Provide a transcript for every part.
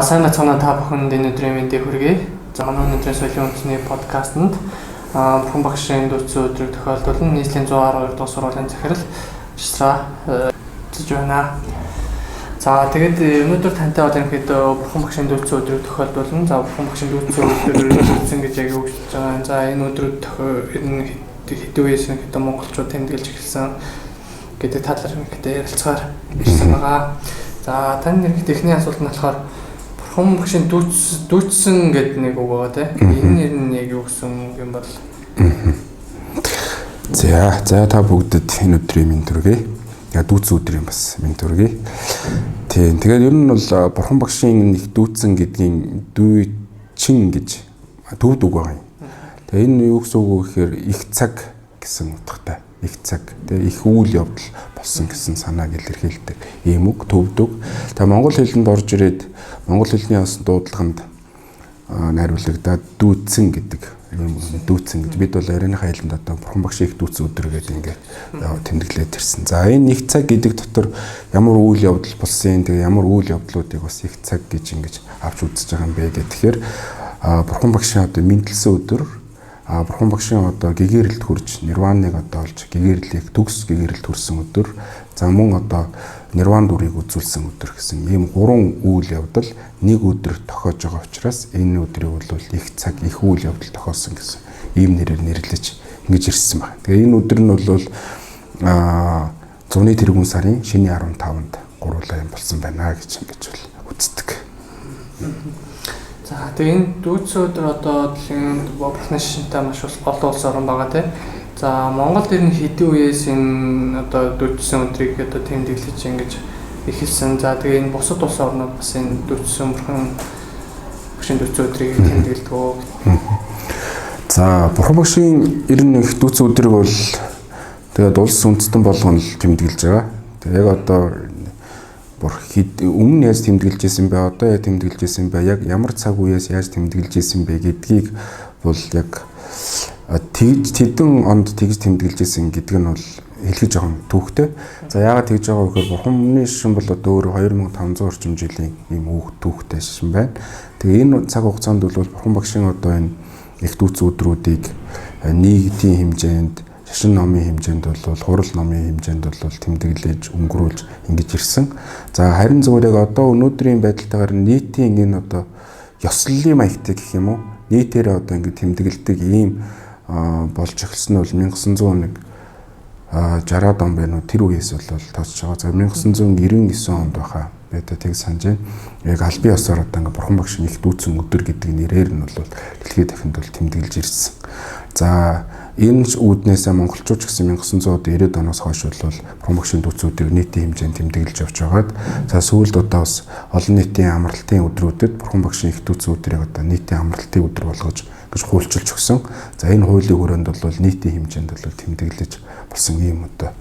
Сайн бацгаана та бүхэнд энэ өдрийн мэндийг хүргэе. За манай өнөөдрийн соёлын үндэсний подкастт Бурхан багшийн дүүцэн өдрийг тохиолдуулан нийслэлийн 112 дугаар сургуулийн захирал Бишра зэж байна. За тэгээд өнөөдөр тантай бол ерөнхийдөө Бурхан багшийн дүүцэн өдрийг тохиолдуулан Бурхан багшийн дүүцэн өдөр гэж яг юу гэж байгаа. За энэ өдрүүд хэдэн үеэс хэдэн монголчууд тэмдэглэж эхэлсэн гэдэг талаар хэрэгтэй ярилцахаар ирсэн байгаа. За тань эхний асуулт нь болохоор Бурхан багшийн дүүцэн гэдэг нэг үг байгаа тийм. Энэ нэр нь яг юу гэсэн юм бол? За та бүгдэд энэ өдрийн мэнд хүргэе. Яг дүүцэн өдрийн бас мэнд хүргэе. Тийм. Тэгээд ер нь бол Бурхан багшийн их дүүцэн гэдгийн дүүчин гэж төвд үг байгаа юм. Тэгээд энэ юу гэсэн үг вэ гэхээр их цаг гэсэн утгатай. Их цаг. Тэгээд их үйл явдал болсон гэсэн санааг илэрхийлдэг ийм үг төвд үг. Тэгээд монгол хэлэнд орж ирээд монгол хэлний бас дуудлаганд найруулагдаад дүүцэн гэдэг юм дүүцэн гэж бид бол ярианыхаа хэлэнд одоо Бурхан багшийн их дүүцэн өдөр гэдэг ингээд тэмдэглээд ирсэн. За энэ их цаг гэдэг дотор ямар үйл явдал болсон, тэгээ ямар үйл явдлуудыг бас их цаг гэж ингэж авч үзэж байгаа юм бэ гэх. Тэгэхээр Бурхан багшийн одоо мэндэлсэн өдөр, Бурхан багшийн одоо гэгээрэлд хүрж нирваныг одоо олж гэгээрлийг төгс гэгээрэлд хүрсэн өдөр, за мөн одоо нирван дүрийг үзүүлсэн өдөр гэсэн ийм гурван үйл явдал нэг өдөр тохиож байгаа учраас энэ өдрийг бол их цаг их үйл явдал тохиолсон гэсэн ийм нэрээр нэрлэж ингэж ирсэн байна. Тэгээ энэ өдөр нь бол зуны тэргүүн сарын шиний 15-нд гуруулаа юм болсон байна гэж ингэж үздэг. За тэгээ энэ дүүцэн өдөр одоо Бурханы шишинтэй маш олон улс орн байгаа тийм. За Монголд ер нь хэдэн үеэс энэ одоо дүүцэн өдрийг одоо тэмдэглэж ингэж эхэлсэн. За тэгээ энэ бусад улс орнууд бас энэ дүүцэн Бурхан багшийн дүүцэн өдрийг тэмдэглэдэг. За Бурхан багшийн ер нь их дүүцэн өдрийг бол тэгээд улс үндэстэн болгоно л тэмдэглэж байгаа. Тэгээ яг одоо өмнө яаж тэмдэглэж ирсэн бэ, одоо яаж тэмдэглэж ирсэн бэ, яг ямар цаг үеэс яаж тэмдэглэж ирсэн бэ гэдгийг бол яг тэдэн онд тэгж тэмдэглэж ирсэн гэдэг нь бол хэлэх жоохон түүхтэй. За яагаад тэгж байгаа вэ гэхээр Бурханы шишин бол одоо өөр 2500 орчим жилийн ийм түүхтэй шишин байна. Тэгээ энэ цаг хугацаанд бол Бурхан багшийн одоо энэ их дүүцэн өдрүүдийг нийгмийн хэмжээнд, шашин номын хэмжээнд бол хурал номын хэмжээнд бол тэмдэглэж өнгөрүүлж ингэж ирсэн. За харин зүгээр яг одоо өнөөдрийн байдалтайгаар нийтийн энэ одоо ёслолын маягтай гэх юм уу? Нийтээр одоо ингэ тэмдэглэдэг ийм болж эхэлсэн нь бол 1901 60-аад он байна уу? Тэр үеэс бол тооцож байгаа. За 1999 онд байхаа. Бэдэ тэг санаж байна. Яг албан ёсоор одоо ингэ Бурхан багшийн их дүүцэн өдөр гэдэг нэрээр нь бол дэлхийд дахинд бол тэмдэглэж ирсэн. За энэ үүднээс монголчууд ч гэсэн 1990-ад оноос хойш бол Бурхан багшийн дүүцэн өдрийг нийтийн хэмжээнд тэмдэглэж явж байгаад за сүүлд одоо бас олон нийтийн амралтын өдрүүдэд Бурхан багшийн их дүүцэн өдрийг одоо нийтийн амралтын өдөр болгож гэж хуульчилж өгсөн. За энэ хуулийн хүрээнд бол нийтийн хэмжээнд бол тэмдэглэж болсон юм одоо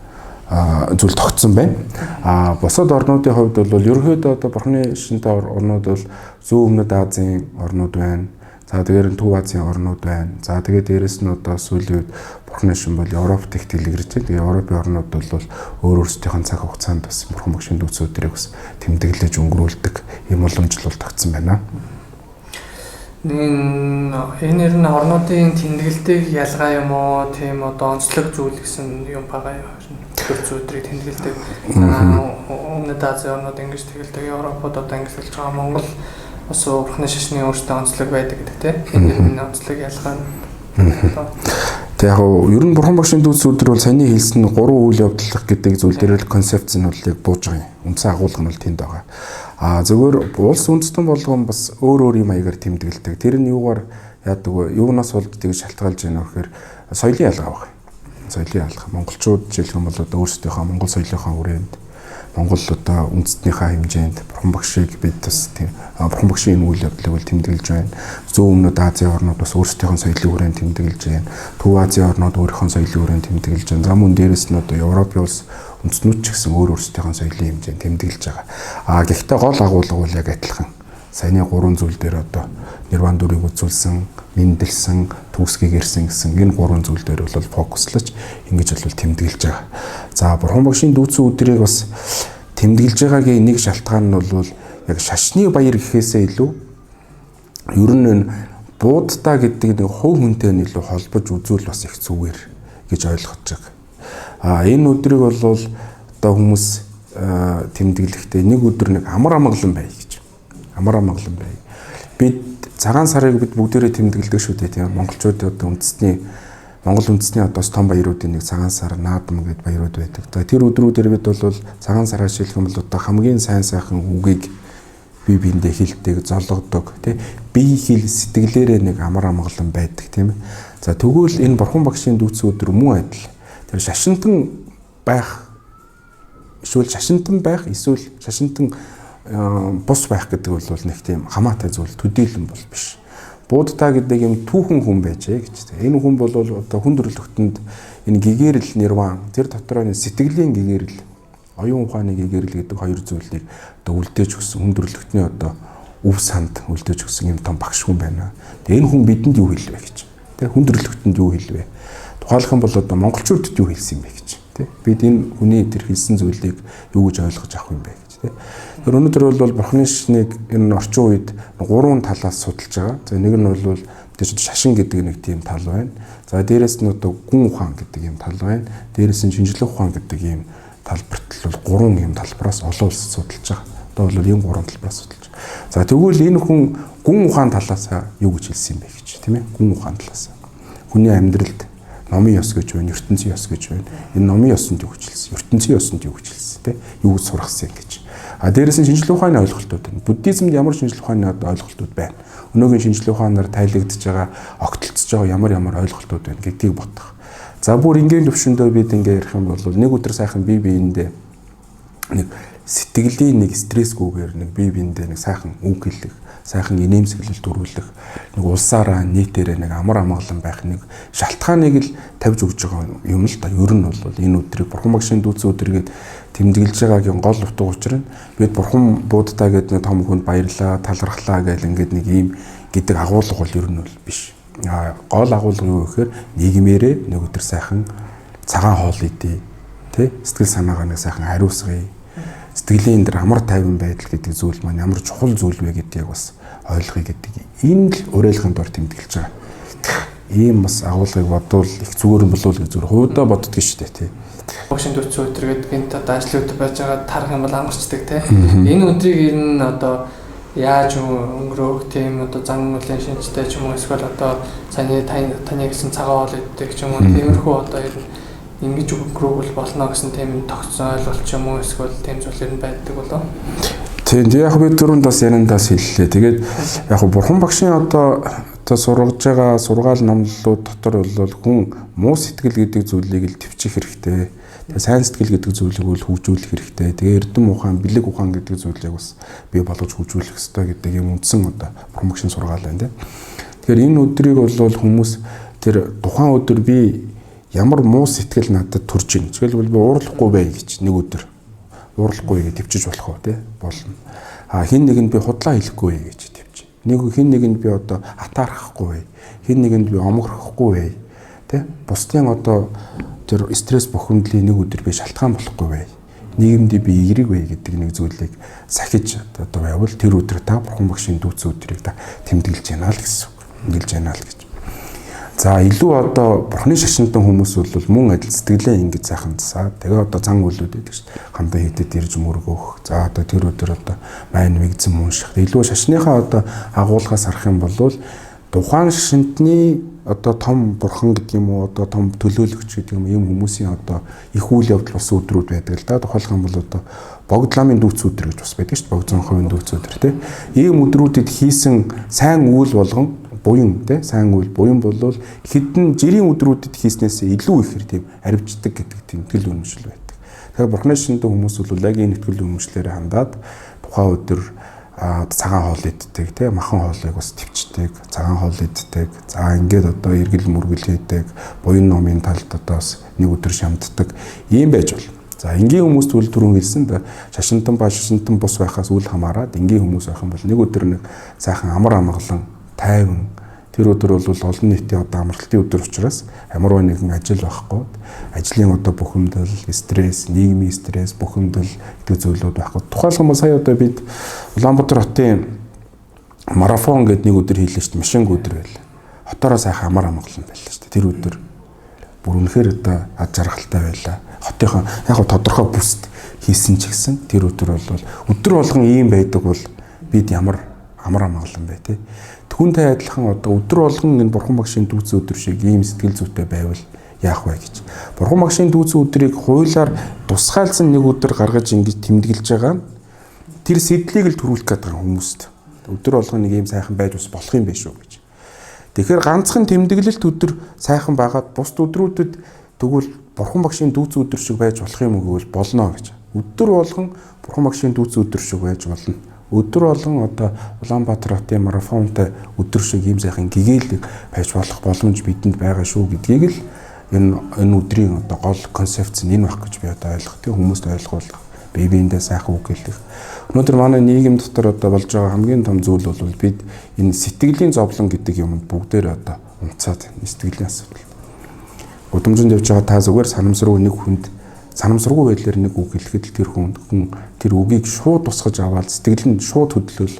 зүйл тогтсон байна. Бусад орнуудын хувьд бол ерөнхийдөө одоо Бурханы шишинтэй орнууд бол Зүүн Өмнөд Азийн орнууд байна. За тэгээд Төв Азийн орнууд байна. За тэгээд дээрэс нь одоо сүүлийн үед Бурханы шишин бол Европт их дэлгэрч байна. Тэгээд Европын орнууд бол өөр өөрсдийнх цаг хугацаанд бас Бурхан багшийн дүүцэн өдрийг бас тэмдэглэж өнгөрүүлдэг юм уламжлал тогтсон байна. Энэ нэр нь орнуудын тэмдэглэлтийг ялгаа юм уу? Тийм одоо онцлог зүйл гэсэн юм байгаа юм. Дүүцэн өдрийг тэмдэглэдэг. Өмнөд Азийн орнууд ингэж тэмдэглэдэг. Европод одоо ингэж болж байгаа. Монгол бас Бурханы шишний өөртөө онцлог байдаг гэдэг тийм. Энэ онцлог ялгаа нь. Тэг яг ер нь Бурхан багшийн дүүцэн өдөр бол саний хэлсэн 3 үйл явдал гэдэг зүйл дээр л концепц нь бол яг бууж байгаа юм. Үндсэн агуулга нь бол тэнд байгаа. Зөвхөн улс үндэстэн болгон бас өөр юм маягаар тэмдэглэдэг. Тэр нь юугаар яадаг вэ? Юунаас бол тэгж шалтгаалж байна вэ гэхээр соёлын ялгаа байна. Соёлын ялгаа. Монголчууд жишээлх юм бол одоо өөрсдийнхөө монгол соёлынхаа хүрээнд Монгол одоо үндэстнийхээ хэмжээнд Бурхан багшийг бид бас Бурхан багшийн үйл явдлыг бол тэмдэглэж байна. Зүүн Өмнөд Азийн орнууд бас өөрсдийнхөө соёлын хүрээнд тэмдэглэж байна. Төв Азийн орнууд өөрийнхөө соёлын хүрээнд тэмдэглэж байна. За мөн дээрэс нь одоо Европын улс үндэстнүүд ч гэсэн өөр өөрсдийнхөө соёлын хэмжээнд тэмдэглэж байгаа. Гэхдээ гол агуулга бол яг адилхан. Саяны 3 зүйл дээр одоо нирван дүрийг үзүүлсэн, мэндэлсэн, төгсгийгэрсэн гэсэн энэ 3 зүйл дээр бол фокуслаж ингэж бол тэмдэглэж байгаа. За Бурхан багшийн дүүцэн өдрийг бас тэмдэглэж байгаагийн нэг шалтгаан нь бол яг шашны баяр гэхээсээ илүү ер нь энэ буудтаа гэдэг нэг хувь хүнтэй илүү холбож үзүүл бас их зүгээр гэж ойлгож байгаа. Энэ өдрийг бол одоо хүмүүс тэмдэглэхдээ нэг өдөр нэг амар амгалан бай гэж. Амар амгалан бай. Бид цагаан сарыг бид бүгдээрээ тэмдэглэдэг шүү дээ тийм. Монголчуудын одоо Монгол үндэсний одоо том баяруудын нэг цагаан сар, наадам гэдэг баярууд байдаг. Тэр өдрүүдээр бид бол цагаан сараа шилжих юм бол одоо хамгийн сайн сайхан үгийг бие биендээ хэлдэг, золгодог тий. Бие хэл сэтгэлээрээ нэг амар амгалан байдаг тийм ээ. За тэгвэл энэ Бурхан багшийн дүүцэн өдөр муу адил. Тэр шашинтан байх эсвэл шашинтан бус байх гэдэг бол нэг тийм хамаатай зүйл төдийлөн бол биш. Буудтаа гэдэг юм түүхэн хүн байжээ гэж. Энэ хүн бол одоо хүн төрлөختөнд энэ гэгэрэл нирван тэр дотроо нэг сэтгэлийн гэгэрэл, оюун ухааны гэгэрэл гэдэг хоёр зүйлийг одоо үлдээж өгсөн хүн төрлөختний одоо өв санд үлдээж өгсөн юм том багш хүн байна. Тэгээ энэ хүн бидэнд юу хэлвэ гэж. Тэ хүн төрлөختөнд юу хэлвэ? Тухайлх юм бол одоо монголчуудад юу хэлсэн юм бэ гэж. Тэ бид энэ хүний тэр хэлсэн зүйлийг юу гэж ойлгож авах юм бэ гэж. Тэ тэр өнөөдөр бол Бурхны шашныг энэ орчин үед гурван талаас судалж байгаа. За нэг нь бол мэдээж шашин гэдэг нэг тийм тал байна. За дээрэс нь одоо гүн ухаан гэдэг юм тал байна. Дээрэс нь шинжлэх ухаан гэдэг юм талбарт бол гурван юм талбараас олон улс судалж байгаа. Одоо бол энэ гурван талбараас судалж байгаа. За тэгвэл энэ хүн гүн ухаан талаас юу гэж хэлсэн юм бэ гэж тийм ээ? Гүн ухаан талаас. Хүний амьдралд номын ёс гэж байна, ертөнцийн ёс гэж байна. Энэ номын ёсонд юу гэж хэлсэн? ертөнцийн ёсонд юу гэж хэлсэн тийм ээ? Юу гэж сургасан гэж. Дээрээс нь шинжлэх ухааны ойлголтууд байна. Буддизмд ямар шинжлэх ухааны ойлголтууд байна? Өнөөгийн шинжлэх ухаанаар тайлагдж байгаа, огтлцож байгаа ямар ойлголтууд байна гэдгийг бодох. За бүр ингийн төвшөндөө бид ингээ ярих юм бол нэг өдөр сайхан бие биендээ нэг сэтгэлийн нэг стрессгүйгээр нэг бие биендээ нэг сайхан үг хэлэх, сайхан инээмсэглэл төрүүлэх, нэг улсаараа нийтээрээ нэг амар амгалан байх нэг шалтгааныг л тавьж өгж байгаа юм л да. Ер нь бол энэ өдрийг Бурхан багшийн дүүцэн өдргээд тэмдэглэж байгаагийн гол утга учир нь бид Бурхан буудтаа гэдэг нэг том хүнд баярлаа, талархлаа гэл ингээд нэг ийм гэдэг агуулга бол ер нь бол биш. Гол агуулга юу гэхээр нийгмээрээ нэг өдөр сайхан цагаан хоол идэ, тэ сэтгэл санаагаа нэг сайхан хариуцгая. Сэтгэлийн дээр амар тайван байдал гэдэг зүйл маань ямар чухал зүйл вэ гэдгийг бас ойлгоё гэдэг. Энэ л уриалгын дор тэмдэглэж байгаа. Ийм бас агуулгыг бодвол их зүгээр юм болов уу гэж зүгээр хувьдаа боддөг шүү дээ тий. Багшийн дүүцэн өдөр гэдэг гэнт одоо ажлын өдөр байж байгаа тарах юм бол амарчдаг тий. Энэ өдрийг ер нь одоо яаж өнгөрөөх тийм одоо зан үйлийн шинжтэй ч юм уу эсвэл одоо таны гэсэн цагаан хоол идэх ч юм уу тиймэрхүү одоо ер нь ингэж өнгөрөөх болно гэсэн тийм тогтсон ойлголт ч юм уу эсвэл тийм зүйл ер нь байдаг болоо. Тийм яг би түрүүнд бас яриандаас хэллээ. Тэгээд яг Бурхан багшийн одоо сургаж байгаа сургаал номлолууд дотор бол хүн муу сэтгэл гэдэг зүйлийг л төвчих хэрэгтэй. Тэгээ сайн сэтгэл гэдэг зүйлийг бол хөгжүүлэх хэрэгтэй. Тэгээ эрдэм ухаан, бэлэг ухаан гэдэг зүйлийг бас бий болгож хөгжүүлэх хэрэгтэй гэдэг юм үндсэн одоо Бурхан багшийн сургаал байна тийм. Тэгэхээр энэ өдрийг бол хүмүүс тэр тухайн өдөр би ямар муу сэтгэл надад төрж ийн. Жишээлбэл би уурлахгүй бай гэж нэг өдөр уурлахгүй гэж төвчж болох уу тий болно. Хин нэгэнд би худлаа хэлэхгүй гэж төвч. Нэг хин нэгэнд би одоо атаарахгүй бай. Хин нэгэнд би омгорхгүй бай. Тий бусдын одоо тэр стресс бухимдлын нэг өдөр би шалтгаан болохгүй бай. Нийгэмд би эерэг бай гэдэг нэг зүйлийг сахиж одоо байвал тэр өдөр та Бурхан багшийн дүүцэн өдрийг та тэмдэглэж яана л гэсэн. Тэмдэглэж яана л гэж. За илүү одоо Бурхны шашинтан хүмүүс бол мөн адил сэтгэлээ ингэж сайхан засаад тэгээ одоо зан үйлүүд байдаг шүү дээ. Хамтаа хийдэд ирж мөргөх. За одоо тэр өдөр одоо майн мэгзэн мунших. Илүү шашныхаа одоо агуулгаас харах юм бол тухайн шашинтны одоо том бурхан гэдэг юм уу одоо том төлөөлөгч гэдэг юм хүмүүсийн одоо их үйл явдал бас өдрүүд байдаг л да. Тухайлх юм бол одоо Богд ламын дүүцэн өдөр гэж бас байдаг шүү дээ. Богд зонховын дүүцэн өдөр тийм. Ийм өдрүүдэд хийсэн сайн үйл болгон буян тий сайн үйл буян болвол хэдэн жирийн өдрүүдэд хийснээсээ илүү ихээр тийм аривчдаг гэдэг тийм итгэл үнэмшил байдаг. Тэгэхээр Бурхны шашинтан хүмүүс бол яг энэ итгэл үнэмшлээр хандаад тухайн өдөр цагаан хоол иддэг тий махан хоолыг бас төвчдөг, цагаан хоол иддэг. За ингээд одоо эргэл мөргөл хийдэг, буян номын талд одоо бас нэг өдөр шамддаг. Ийм байж бол. За энгийн хүмүүст үл түрүүн хэлсэн да шашинтан ба шашинтан бус байхаас үл хамааран энгийн хүмүүс байх юм бол нэг өдөр нэг сайхан амар амгалан тайван Тэр өдөр бол олон нийтийн одоо амралтын өдөр учраас ямар нэгэн ажил байхгүй. Ажлын одоо бухимдал, стресс, нийгмийн стресс, бухимдал гэдэг зүйлүүд байхгүй. Тухайлбал сая одоо бид Улаанбаатар хотын марафон гэдэг нэг өдөр хийлээ шүү дээ. Машинг өдөр байлаа. Хотоороо сайхан амар амгалан байлаа шүү дээ. Тэр өдөр бүр үнэхээр одоо ад жаргалтай байлаа. Хотынхон яг тодорхой бүст хийсэн ч гэсэн тэр өдөр бол өдөр болгон ийм байдаг бол бид ямар амар амгалан бай тээ. Түүнтэй адилхан одоо өдөр болгон энэ бурхан багшийн дүүцэн өдөр шиг ийм сэтгэл зүйтэй байвал яах вэ гэж. Бурхан багшийн дүүцэн өдрийг хуулиар тусгаалсан нэг өдөр гаргаж ингэж тэмдэглэж байгаа нь тэр сэтлийг л төрүүлэх гэдэг хүмүүст. Өдөр болгон нэг ийм сайхан байж ус болох юм биш үү гэж. Тэгэхээр ганцхан тэмдэглэлт өдөр сайхан байгаад бусд өдрүүдэд тэгвэл бурхан багшийн дүүцэн өдөр шиг байж болох юм уу гэвэл болно гэж. Өдөр болгон бурхан багшийн дүүцэн өдөр шиг байж болно. Өдөр болгон одоо Улаанбаатар хотын марафонтой өдөр шиг ийм сайхан гэгээлэг байж болох боломж бидэнд байгаа шүү гэдгийг л энэ өдрийн одоо гол концепц нь энэ байх гэж би одоо ойлгох. Тэг хүмүүст ойлгуулах, бие биендээ сайхан үг хэлэх. Өнөөдөр манай нийгэм дотор одоо болж байгаа хамгийн том зүйл бол бид энэ сэтгэлийн зовлон гэдэг юмд бүгдээр одоо унцаад сэтгэлийн асуудал. Удамжинд явж байгаа та зүгээр санамсаргүй нэг хүнд санамсаргүй байдлаар нэг үг хэлэхэд тэр хүн тэр үгийг шууд тусгаж аваад сэтгэл нь шууд хөдлөл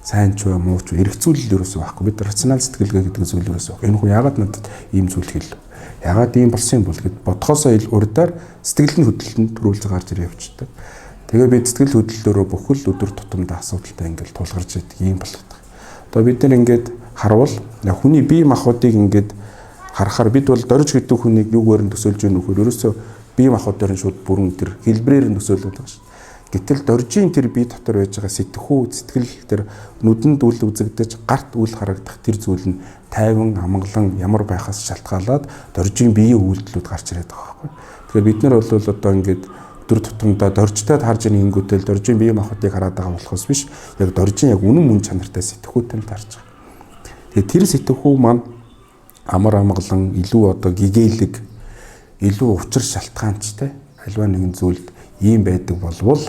сайн ч бай муу ч эрх зүйлэл ерөөсөө байхгүй. Бид рационал сэтгэлгээ гэдэг зүйл ерөөсөө. Энэ хүн яагаад надад ийм зүйл хэлв? Яагаад ийм болсон юм бол гэд бодхосоо ил урдаар сэтгэл нь хөдлөлтөнд төрүүлж гарч ирээ явчихдаг. Тэгээ бид сэтгэл хөдлөлөөрөө бүхэл өдөр тутамдаа асуудалтай ингээл тулгарч идэг юм болгодог. Одоо бид нар ингээд харуул хүний бие махбодыг ингээд харахаар бид бол дорж гэдэг хүнийг юугаар нь төсөөлж өгнө вөхөр ерөөсөө бие махбодоор нь шууд бүрэн тэр хэлбэрээр нь төсөөлөд байгаа шүү. Гэтэл доржийн тэр бие дотор байж байгаа сэтгхүү сэтгэл тэр нүдэнд үл үзэгдэж гарт үл харагдах тэр зүйл нь тайван амгалан ямар байхаас шалтгаалаад доржийн биеийн үйлдэлүүд гарч ирээд байгаа байхгүй. Тэгэхээр бид нар бол одоо ингээд өдөр тутамдаа доржтойд харж ийн ингүүтэл доржийн бие махбодыг хараад байгаа болохоос биш яг доржийн яг үнэн мөн чанартай сэтгхүүтэй л харж байгаа. Тэгээ тэр сэтгхүү маань амар амгалан илүү одоо гэгээлэг илүү учир шалтгаанчтай альва нэгэн зүйлд ийм байдаг болвол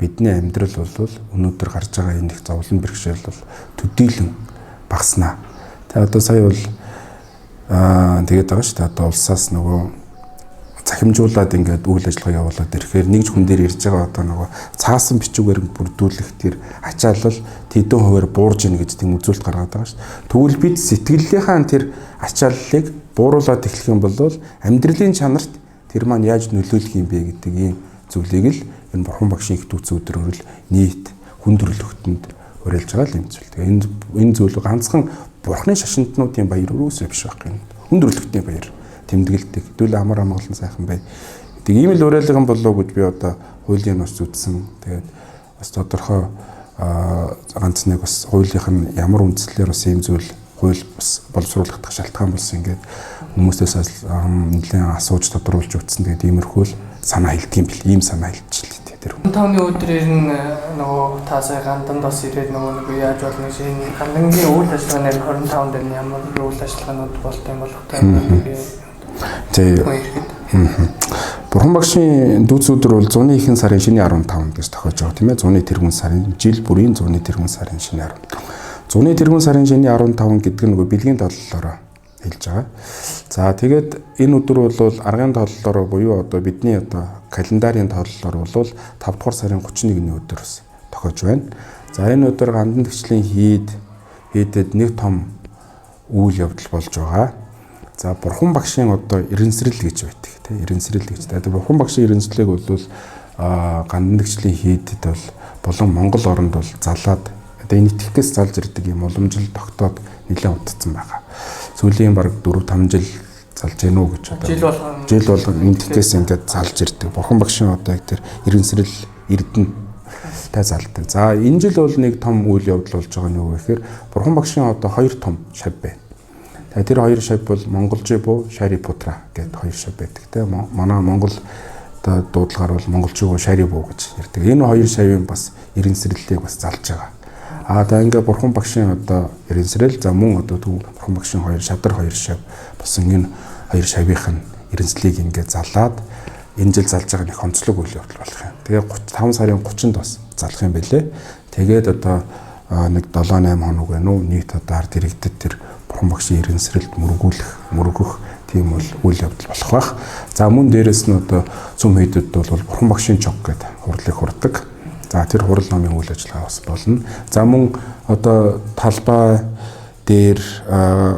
бидний амьдрал бол өнөөдөр гарч байгаа энэ их зовлон бэрхшээл бол төдийлөн багаснаа. Тэгээ одоо сая бол тэгээд байгаа шүү дээ. Одоо улсаас нөгөө захимжуулаад ингээд үйл ажиллагаа явуулаад ирэхээр нэг хүн дээр ирж байгаа одоо нөгөө цаасан бичгээр бүрдүүлэх тэр ачаалал тэдэн хуваар буурж ийн гэж тийм үзүүлэлт гаргаад байгаа шүү дээ. Тэгвэл бид сэтгэлийнхаа тэр ачааллыг бууруулаад эхлэх юм бол амьдралын чанарт тэр маань яаж нөлөөлөх юм бэ гэдэг ийм зүйлийг л энэ бурхан багшийн их дүүцэн өдрөөр л нийт хүндрэлтөнд уриалж байгаа юм зүйл. Тэгээ энэ зүйл ганцхан бурханы шашинтнуудын баяр өрөөсөө биш байх юм. Хүндрэлтөний баяр тэмдэглэдэг. Хэдүүл амар амгалан сайхан бай. Тэг ийм л уриалган болов гэж би одоо хуулийн бас үзсэн. Тэгээд бас тодорхой ганц нэг бас хуулийнх нь ямар үндслээр бас ийм зүйл хууль бас боловсруулах шалтгаан болсон. Ингээд хүмүүсээс нэлээд асууж тодруулж утсан. Тэгээд иймэрхүү л санаа хэлдэг юм бил. Ийм санаа хэлчихлээ тэр. Тооны өдрээр нь нөгөө та сая ганданд бас ирээд нөгөө яаж болно гэж энэ гандангийн үйл ажиллагааны 25 дээр ямар үйл ажиллагаанууд болт юм болох тань. Тэг. Бурхан багшийн дүүц өдөр бол зуны ихэнх сарын шинэ 15 гэж тохиож байгаа тийм ээ. Зуны тэргүүн сарын жил бүрийн зуны тэргүүн сарын шинэ 15. Зуны тэргүүн сарын шинэ 15 гэдэг нь нөгөө бэлгийн толлолоороо хэлж байгаа. За тэгээд энэ өдөр бол аргын толлолоороо буюу одоо бидний одоо календарын толлолоор бол 5 дугаар сарын 31-ний өдрөөс тохиож байна. За энэ өдөр гандан тгчлийн хийдэд нэг том үйл явдал болж байгаа. За бурхан багшийн одоо эренсрэл гэж байдаг тийм эренсрэл гэж. Тэгээд бурхан багшийн эренслийг бол гандан тгчлийн хийдэд бол болон Монгол оронд бол залаад одоо энэ итгэхээс залж ирдэг юм уламжил тогтоод нэлээд утцсан байгаа. Сүүлийн бараг 4-5 жил залж гэнэ үү гэж одоо жил болгон энэ итгэхээс ингээд залж ирдэг. Бурхан багшийн одоо яг тэр эренсрэл эрдэнэ та залдаг. За энэ жил бол нэг том үйл явдал болж байгаа нь юу вэ гэхээр бурхан багшийн одоо 2 том шав байна. Тэгээ тэр 2 шав бол монголжибуу Шарипутра гэдэг 2 шав байдаг те. Манай Монгол одоо дуудлагаар бол монголжибуу Шарибуу гэж ярьдаг. Энэ 2 шавын бас эренсрэлийг бас залж байгаа. За ингээ бурхан багшийн одоо эренсрэл за мөн одоо бурхан багшийн 2 шавдар 2 шав босон энэ 2 шавийнх нь эренслийг ингээ залаад энэ жил залж байгаа нэг онцлог үйл явдал болох юм. Тэгээ 5 сарын 30-нд бас залах юм байлээ. Тэгээд одоо нэг 7-8 хоног байна уу нийт одоо ард иргэдэд тэр бурхан багшийн иргэнсрэлд мөргөх тийм бол үйл явдал болох байх. За мөн дээрэс нь одоо цөм хийдэд бол бурхан багшийн чог гэдэг хурлыг хурдаг. За тэр хурал номын үйл ажиллагаа бас болно. За мөн одоо талбай дээр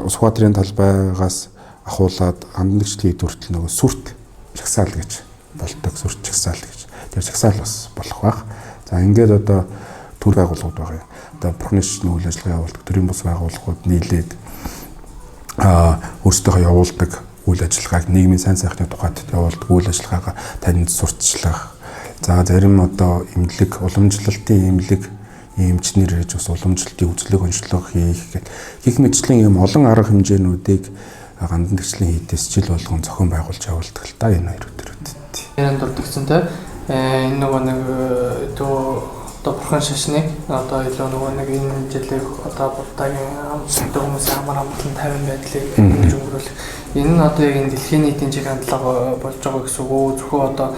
Сүхбаатарын талбайгаас ахуулаад хандлагчлалын төртөл нөгөө сүрт чагсаал гэж болдог. Сүрт чагсаал гэж. Тэр чагсаал бас болох байх. За ингээд одоо төр байгууллагууд байгаа юм. Одоо бурхны шишний үйл ажиллагаа явуулдаг төрийн бус байгууллагууд нийлээд өөрсдөө явуулдаг үйл ажиллагааг нийгмийн сайн сайхны тухайд явуулдаг үйл ажиллагаагаа танд сурталчлах. За зарим одоо эмнэлэг, уламжлалтын эмнэлэг эмчнэр гэж бас уламжлалтын үзлэг онцлог хийх мэтчлийн юм олон арга хэмжээнүүдийг гандан гэрчлийн хийдээс жил болгон зохион байгуулж явуулдаг л да энэ хоёр өдрүүдэд. Яран дурдгцэнтэй энэ нөгөө нэг одоо бурхан шашныг одоо илүү нөгөө нэг энэ жилийн одоо буддагийн хүмүүсийн амар амгалан 50 байдлыг ингэж өнгөрүүлэх. Энэ нь одоо яг энэ дэлхийн нийтийн чиг хандлага болж байгаа гэсэн үг үү? Зөвхөн одоо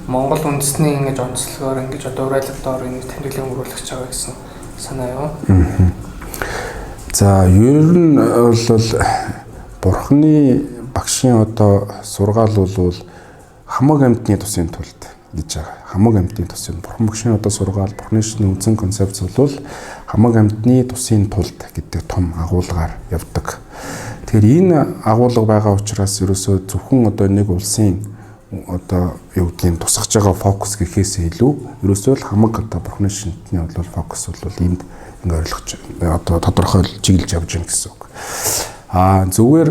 Монгол үндэсний ингэж онцлогоор ингэж одоо урайлагдаар энэ тэмдэглэл өнгөрүүлэх гэж байгаа гэсэн санаа юу? За ер нь бол бурханы багшийн одоо сургаал бол хамаг амьтны тусын тулд гэж байгаа. Хамаг амьтны тусын бурхан багшийн одоо сургаал бурханы шишний үндсэн концепц бол хамаг амьтны тусын тулд гэдэг том агуулгаар явдаг. Тэгэхээр энэ агуулга байгаа учраас ерөөсөө зөвхөн одоо нэг улсын одоо юу гэдгийг тусгаж байгаа фокус гэхээс илүү ерөөсөө л хамаг одоо бурханы шишний бол фокус бол энд ингээ ойлгож одоо тодорхой чиглэж явж байна гэсэн үг. Зүгээр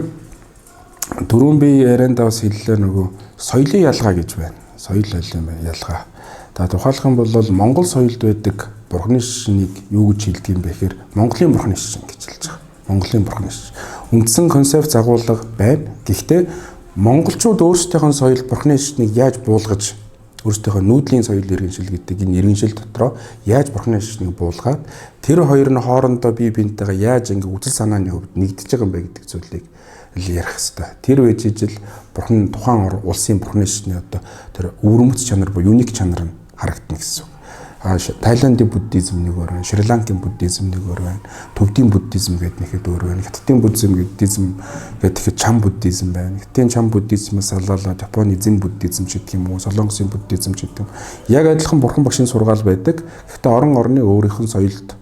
дөрөв би яриандаа бас хэллээ нөгөө соёлын ялгаа гэж байна. Соёл ялгаа. За тухайлах юм бол Монгол соёлд байдаг бурханы шишнийг юу гэж хэлдэг юм бэ гэхээр Монголын бурханы шишин гэж хэлж байгаа. Монголын бурханы шишин. Үндсэн концепц агуулга байна. Гэхдээ монголчууд өөрсдийнхөө соёл бурханы шишнийг яаж буулгаж өөрсдийнхөө нүүдлийн соёл иргэншил гэдэг энэ иргэншил дотроо яаж бурханы шишнийг буулгаад тэр хоёр нь хоорондоо бие биентэйгээ яаж ингэ үсэл санааны хувьд нэгдэж байгаа юм бэ гэдэг зүйлийг ярих хэрэгтэй. Тэр үеж ижил бурхан тухайн улсын бурханы шишний одоо тэр өвөрмөц чанар буюу юник чанар нь харагдана гэсэн үг. Тайландын буддизм нэг өөр байна, Шри-Ланкийн буддизм нэг өөр байна, Төвдийн буддизм гэдэг нэхэд өөр байна, Хятадын буддизм гэдэг чам буддизм байна. Хятадын чам буддизмээс салаалаад Японы зэн буддизм ч гэдэг юм уу, Солонгосын буддизм ч гэдэг юм. Яг адилхан бурхан багшийн сургаал байдаг. Гэхдээ орон орны өөрийнх нь соёлд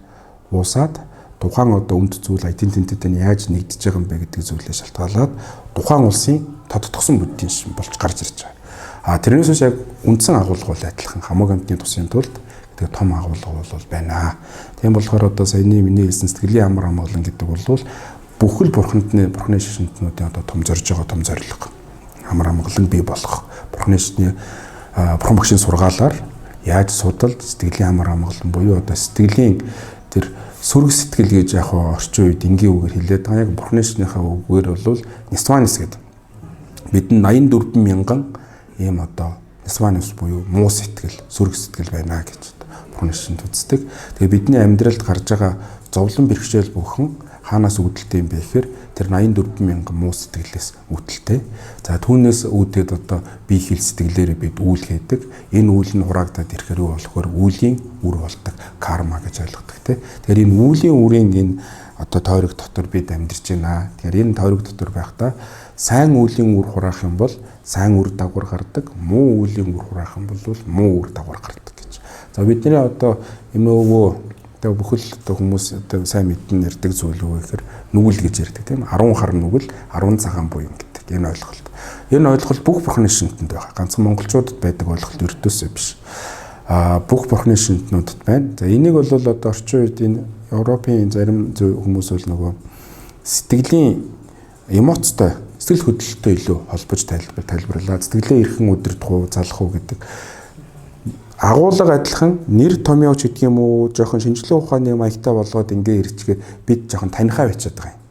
уусаад тухайн одоо үнд зүйл айдентитет нь яаж нэгдэж байгаа юм бэ гэдэг зүйлээ шалтгаалаад тухайн улсын тодтогсон буддийн шин болж гарч ирж байгаа. Тэрнээс яг үндсэн агуулга бол адилхан хамаг амьтны тусын тулд гэдэг том агуулга бол байна. Тийм болохоор одоо саяны миний хэлсэн сэтгэлийн амар амгалан гэдэг бол бүхэл бурханы шишинтнүүдийн одоо том зорж байгаа том зорилго. Амар амгалан бий болох. Бурханы шишний бурхан багшийн сургаалаар яаж судалж сэтгэлийн амар амгалан буюу одоо сэтгэлийн тэр сүрэг сэтгэл гэж яг орчин үед энгийн үгээр хэлээд байгаа. Яг бурханы шишнийхээ үгээр бол нисванис гэдэг. Бид 84 мянган ийм одоо нисванис буюу муу сэтгэл, сүрэг сэтгэл байна гэж бурханы шишинд үздэг. Тэгээ бидний амьдралд гарч байгаа зовлон бэрхшээл бүхэн хаанаас үүдэлтэй юм бэ гэхээр тэр 84 мянган муу сэтгэлээс үүдэлтэй. За түүнээс үүдээд одоо бие хэл сэтгэлээрээ бид үйл хийдэг. Энэ үйл нь хураагдаад ирэхээр юу болохоор үлийн үр болдог карма гэж ойлгодог тийм. Тэгэхээр энэ үлийн үрийн энэ одоо тойрог дотор бид амьдарч байна. Тэгэхээр энэ тойрог дотор байхдаа сайн үлийн үр хураах юм бол сайн үр дагавар гардаг, муу үлийн үр хураах юм бол муу үр дагавар гардаг гэж. За бидний одоо эмээгөө тэгээ бүхэл одоо хүмүүс одоо сайн мэдэн ярьдаг зүйл үү гэхээр нүгэл гэж ярьдаг тийм 10 хар нүгэл 10 цагаан буй юм гэдэг энэ ойлголт. Энэ ойлголт бүх бурханы шишинтэнд байгаа. Ганцхан монголчуудад байдаг ойлголт өртөөсөө биш. Бүх бурханы шишинтнүүдэд байна. За энийг бол одоо орчин үед энэ Европын зарим хүмүүс бол нөгөө сэтгэлийн эмоцтой, сэтгэл хөдлөлтөй илүү холбож тайлбарлаад сэтгэлээ эрхэн удирдах уу, залах уу гэдэг агуулга адилхан нэр томьёоч гэдэг юм уу жоохон шинжилгээ ухааны маягтай болгоод ингээ ирчгээ бид жоохон танихаа бичээд байгаа юм.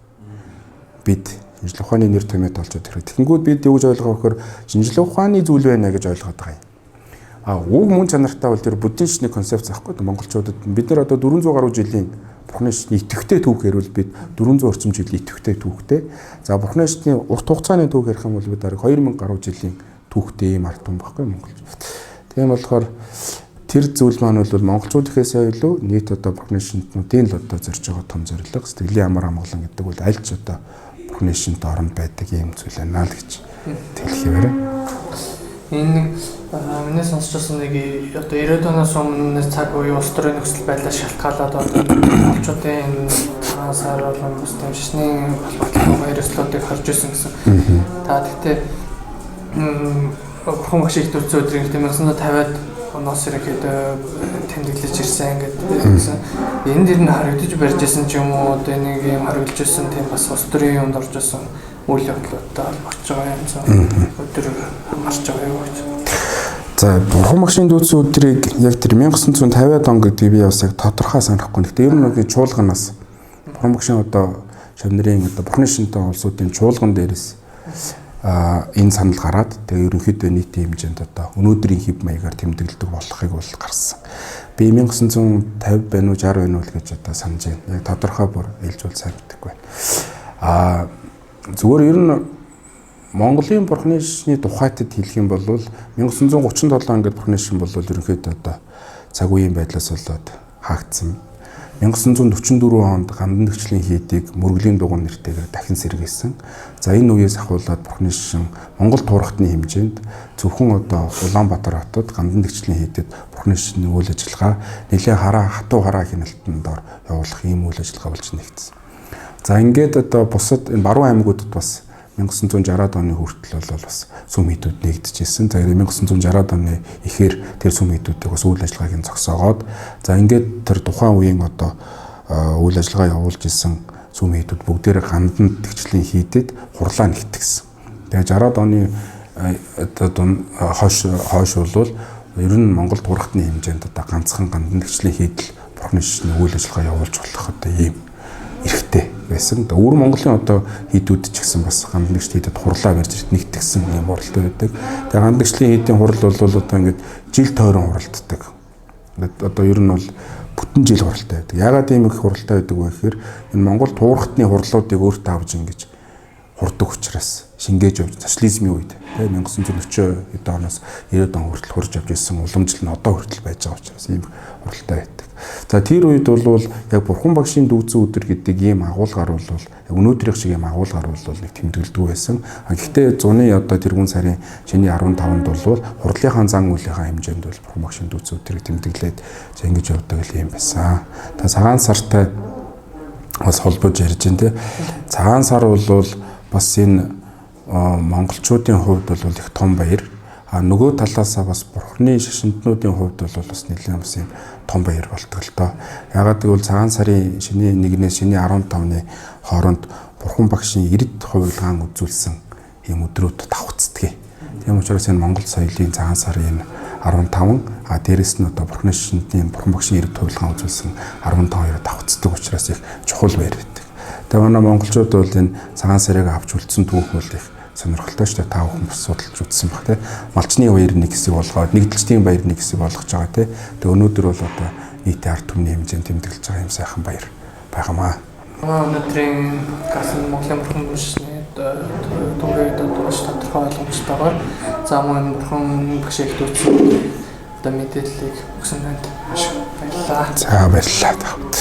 Бид шинжилгээ ухааны нэр томьёот олж ирэх. Тэгэнгүүт бид юу гэж ойлгох вэ гэхээр шинжилгээ ухааны зүйл байна гэж ойлгоод байгаа юм. Уг мөн чанартай бол тэр буддийн шишний концепц ахгүй монголчуудад бид нар одоо 400 гаруй жилийн бурханы шишний идэвхтэй түүхээр бол бид 400 орчим жилийн идэвхтэй түүхтэй. За бурханы шишний урт хугацааны түүх ярих юм бол бид бараг 2000 гаруй жилийн түүхтэй юм ард том байхгүй монголчууд. Тийм болохоор тэр зүйл маань бол монголчууд ихээс илүү нийт одоо Бурхны шинтнүүдийн л одоо зорж байгаа том зорилго сэтгэлийн амар амгалан гэдэг бол аль ч одоо Бурхны шинт оронд байдаг юм зүйл байна л гэж хэлхийвэр. Энэ нэг миний сонсчихсан нэг одоо 90-ад оноос өмнө цаг үеийн улс төрийн нөхцөл байдлаас шалтгаалаад одоо монголчуудын цагаан сар болон бус тэмцэжний холбоотой эрсдлүүдийг харж ирсэн гэсэн. Та гэхдээ Бурхан багш их төрсөн өдрийг 1950-ад оноос ерөнхийдөө тэмдэглэж ирсэн гэдэг. Энэ дэр нь харагдаж барьж ирсэн ч юм уу одоо нэг юм харагдж ирсэн тийм бас улс төрийн юмд орж ирсэн үйл явдлуудтай болж байгаа юм цаа өдөр хамаарч байгаа юу гэж. За Бурхан багшийн дүүцэн өдрийг яг тэр 1950-ад он гэдэг би бас яг тодорхой санахгүй. Гэхдээ ер нь нэг чуулганаас Бурхан багшийн одоо шавнырын одоо Бурхны шинтэн улсуудын чуулган дээрээс энэ санал гараад тэгээ ерөнхийдөө нийтийн хэмжээнд одоо өнөөдрийн хэв маягаар тэмдэглэдэг болохыг бол гарсан. Би 1950 байна уу 60 байна уу гэж одоо санаж байна. Яг тодорхой бүр хэлж бол сайн мэдэхгүй байна. Зүгээр ер нь Монголын Бурхны шинтний тухайтад хэлэх юм бол 1937 ингээд Бурхны шин бол ерөнхийдөө одоо цаг үеийн байдлаас болоод хаагдсан. 1944 онд Гандан нэгжлийн хийдийг мөргөлийн дугуй нэртэйгээр дахин сэргээсэн. За энэ үеэс ахуулаад Бурхны шин Монгол туурхтны хэмжээнд зөвхөн одоо Улаанбаатар хотод Гандан нэгжлийн хийдэд Бурхны шинийн үйл ажиллагаа нэлээд хатуу хараа хяналтанд дор явуулах ийм үйл ажиллагаа болж нэгдсэн. За ингээд одоо бусад энэ баруун аймагуудад бас 1960-ад оны хүртэл бол бас сүм хийдүүд нэгдэжсэн. За 1960-ад оны ихээр тэр сүм хийдүүдийг бас үйл ажиллагааг зогсоогоод за ингээд тэр тухайн үеийн одоо үйл ажиллагаа явуулж исэн сүм хийдүүд бүгдээрээ Гандан тэгчлийн хийдэд хурлаа нэгтгэсэн. Тэгээ 60-ад оны одоо хойш бол ер нь Монгол туурхтны хэмжээнд одоо ганцхан Гандан тэгчлийн хийдэл Бурхны шинийн үйл ажиллагаа явуулж болох одоо ийм эрэхтэй байсан. Өөр Монголын одоо хийдүүд ч гэсэн бас Гандан тэгчлийн хийдэд хурлаа барьж нэгтгэсэн юм хуралтай байдаг. Тэгээ Гандан тэгчлийн хийдийн хурал бол одоо ингээд жил тойрон хуралддаг. Одоо ер нь бол бүтэн жил хуралтай байдаг. Яагаад ийм их хуралтай байдаг вэ гэхээр энэ Монгол туурхтны хурлуудыг өөртөө авч ингэж хурдаг учраас шингээж явж социализмын үед тийм 1940 эд оноос 90 он хүртэл хурж явж ирсэн уламжлал нь одоо хүртэл байж байгаа учраас ийм хуралтай байдаг. За тэр үед бол яг Бурхан багшийн дүүцэн өдөр гэдэг ийм агуулгаар бол яг өнөөдрийнх шиг ийм агуулгаар бол нэг тэмдэглэдэг байсан. Гэхдээ зуны одоо тэргүүн сарын шиний 15-нд бол хурлынхаа зан үйлийнхаа хэмжээнд бол Бурхан багшийн дүүцэн өдрийг тэмдэглээд за ингэж явдаг л юм байсан. Та цагаан сартай бас холбож ярьж байна те. Цагаан сар бол бас энэ монголчуудын хувьд бол их том баяр. Нөгөө талаасаа бас Бурхны шашинтнуудын хувьд бол бас нэлээд бас юм том баяр болдог л доо. Ягаад гэвэл цагаан сарын шиний 1-ээс шиний 15-ны хооронд Бурхан багшийн 90-д хувилгаан үзүүлсэн ийм өдрүүд давхцдаг. Тийм учраас энэ Монгол соёлын цагаан сарын 15 дээрэс нь одоо Бурхны шашинтны Бурхан багшийн 90-д хувилгаан үзүүлсэн 15-аар давхцдаг учраас их чухал баяр байдаг. Тэгээ манай монголчууд бол энэ цагаан сарыг авч үлдсэн түүх бол их сонирхолтой шүү дээ. Та бүхэн бас судалж үзсэн баг тий. Малчны баяр нэг хэсэг болгоод нэгдэлчдийн баяр нэг хэсэг болгож байгаа тий. Тэгээ өнөөдөр бол одоо нийтийн ард түмний хэмжээнд тэмдэглэж байгаа юм сайхан баяр байгаамаа. Өнөөдрийн подкаст нь Монголын Бурхан багшны төвөөрөд маш тодорхой ойлгомжтойгоор за мөн Бурхан багш их дүүцэн одоо мэдээллийг өгсөн танд маш баярлалаа. За баярлалаа.